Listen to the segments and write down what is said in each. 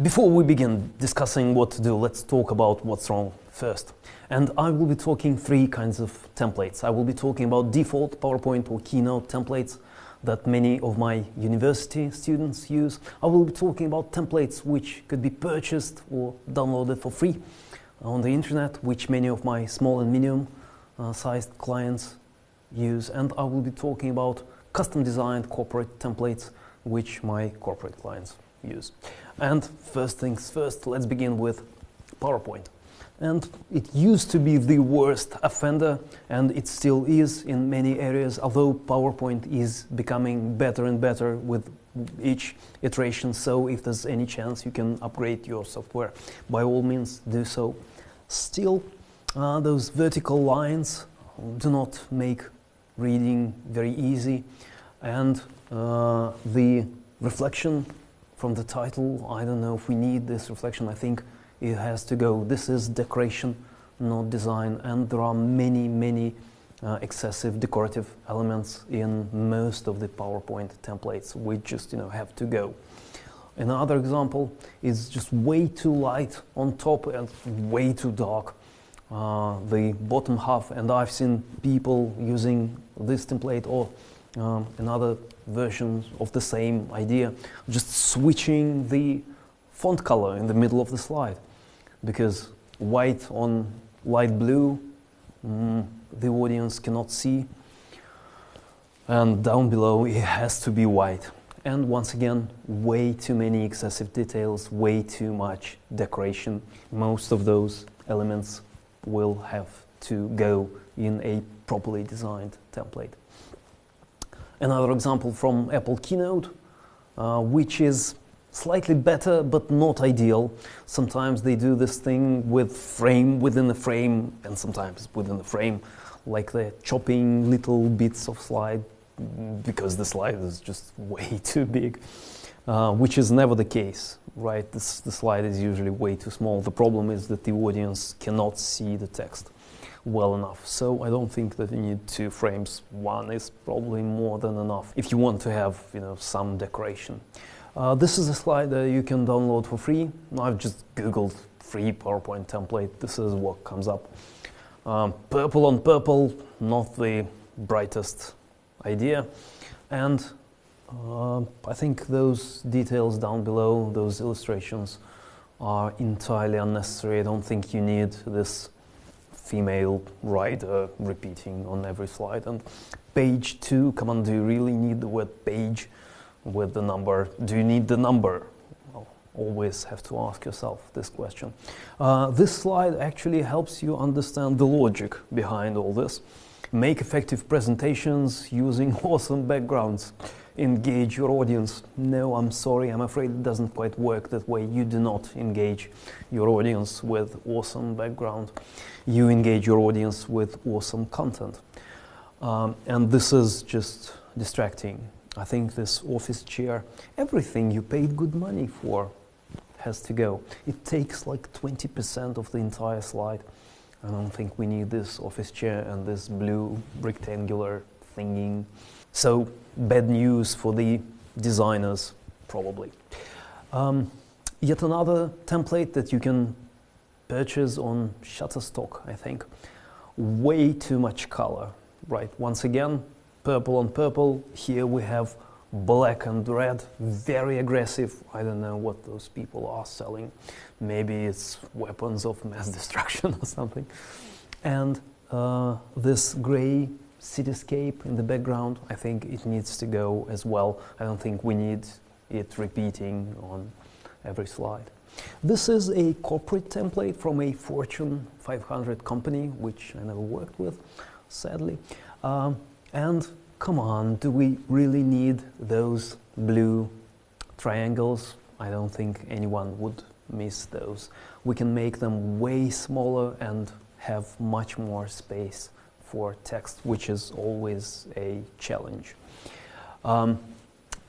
Before we begin discussing what to do, let's talk about what's wrong first. And I will be talking three kinds of templates. I will be talking about default PowerPoint or Keynote templates that many of my university students use. I will be talking about templates which could be purchased or downloaded for free on the internet, which many of my small and medium sized clients use. And I will be talking about custom designed corporate templates which my corporate clients use. And first things first, let's begin with PowerPoint. And it used to be the worst offender, and it still is in many areas, although PowerPoint is becoming better and better with each iteration. So if there's any chance you can upgrade your software, by all means do so. Still, those vertical lines do not make reading very easy, and the reflection from the title, I don't know if we need this reflection. I think it has to go. This is decoration, not design, and there are many excessive decorative elements in most of the PowerPoint templates which just have to go. Another example is just way too light on top and way too dark the bottom half, and I've seen people using this template or another version of the same idea, just switching the font color in the middle of the slide, because white on light blue the audience cannot see, and down below it has to be white. And once again, way too many excessive details, way too much decoration. Most of those elements will have to go in a properly designed template. Another example from Apple Keynote, which is slightly better but not ideal. Sometimes they do this thing with frame within the frame, and sometimes within the frame, like they're chopping little bits of slide because the slide is just way too big, which is never the case, right? The slide is usually way too small. The problem is that the audience cannot see the text well enough. So I don't think that you need 2 frames. 1 is probably more than enough if you want to have some decoration. This is a slide that you can download for free. I've just googled free PowerPoint template. This is what comes up. Purple on purple, not the brightest idea, and I think those details down below, those illustrations, are entirely unnecessary. I don't think you need this female writer repeating on every slide. And page 2, come on, do you really need the word page with the number? Do you need the number? Well, always have to ask yourself this question. This slide actually helps you understand the logic behind all this. Make effective presentations using awesome backgrounds. Engage your audience. No, I'm sorry, I'm afraid it doesn't quite work that way. You do not engage your audience with awesome background. You engage your audience with awesome content. And this is just distracting. I think this office chair, everything you paid good money for has to go. It takes like 20% of the entire slide. I don't think we need this office chair and this blue rectangular thingy. So bad news for the designers, probably. Yet another template that you can purchase on Shutterstock, I think. Way too much color, right? Once again, purple on purple. Here we have black and red, very aggressive. I don't know what those people are selling. Maybe it's weapons of mass destruction or something. And this gray cityscape in the background, I think it needs to go as well. I don't think we need it repeating on every slide. This is a corporate template from a Fortune 500 company, which I never worked with, sadly. And come on, do we really need those blue triangles? I don't think anyone would miss those. We can make them way smaller and have much more space for text, which is always a challenge.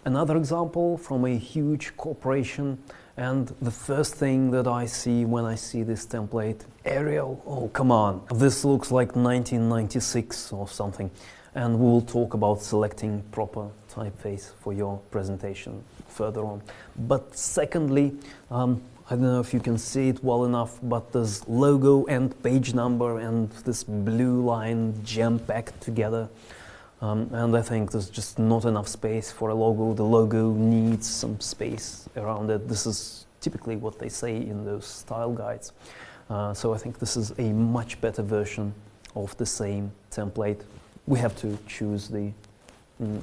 Another example from a huge corporation, and the first thing that I see when I see this template, Arial, oh come on, this looks like 1996 or something. And we will talk about selecting proper typeface for your presentation further on. But secondly, I don't know if you can see it well enough, but this logo and page number and this blue line jam-packed together. And I think there's just not enough space for a logo. The logo needs some space around it. This is typically what they say in those style guides. So I think this is a much better version of the same template. We have to choose the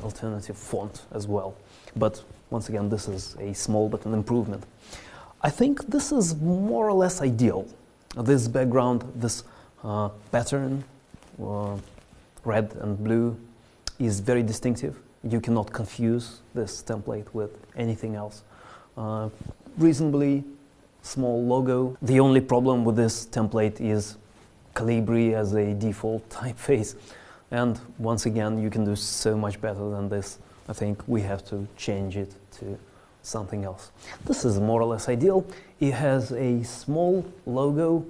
alternative font as well. But once again, this is a small but an improvement. I think this is more or less ideal. This background, this pattern, red and blue, is very distinctive. You cannot confuse this template with anything else. Reasonably small logo. The only problem with this template is Calibri as a default typeface. And once again, you can do so much better than this. I think we have to change it to something else. This is more or less ideal. It has a small logo,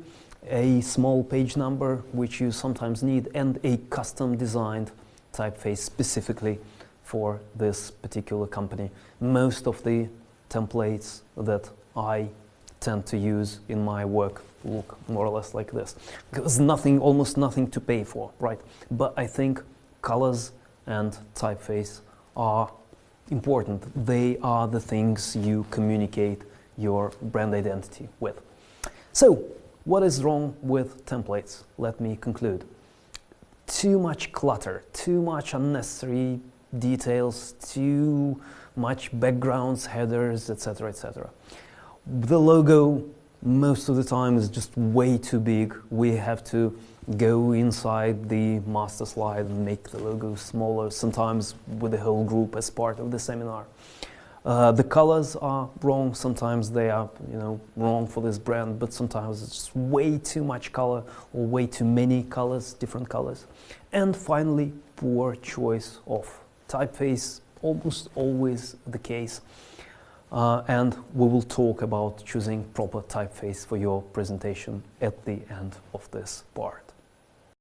a small page number, which you sometimes need, and a custom designed typeface specifically for this particular company. Most of the templates that I tend to use in my work look more or less like this. There's almost nothing to pay for, right? But I think colors and typeface are important. They are the things you communicate your brand identity with. So, what is wrong with templates? Let me conclude. Too much clutter, too much unnecessary details, too much backgrounds, headers, etc., etc. The logo most of the time is just way too big. We have to go inside the master slide and make the logo smaller, sometimes with the whole group as part of the seminar. The colors are wrong. Sometimes they are, wrong for this brand, but sometimes it's just way too much color or way too many colors, different colors. And finally, poor choice of typeface, almost always the case. And we will talk about choosing proper typeface for your presentation at the end of this part.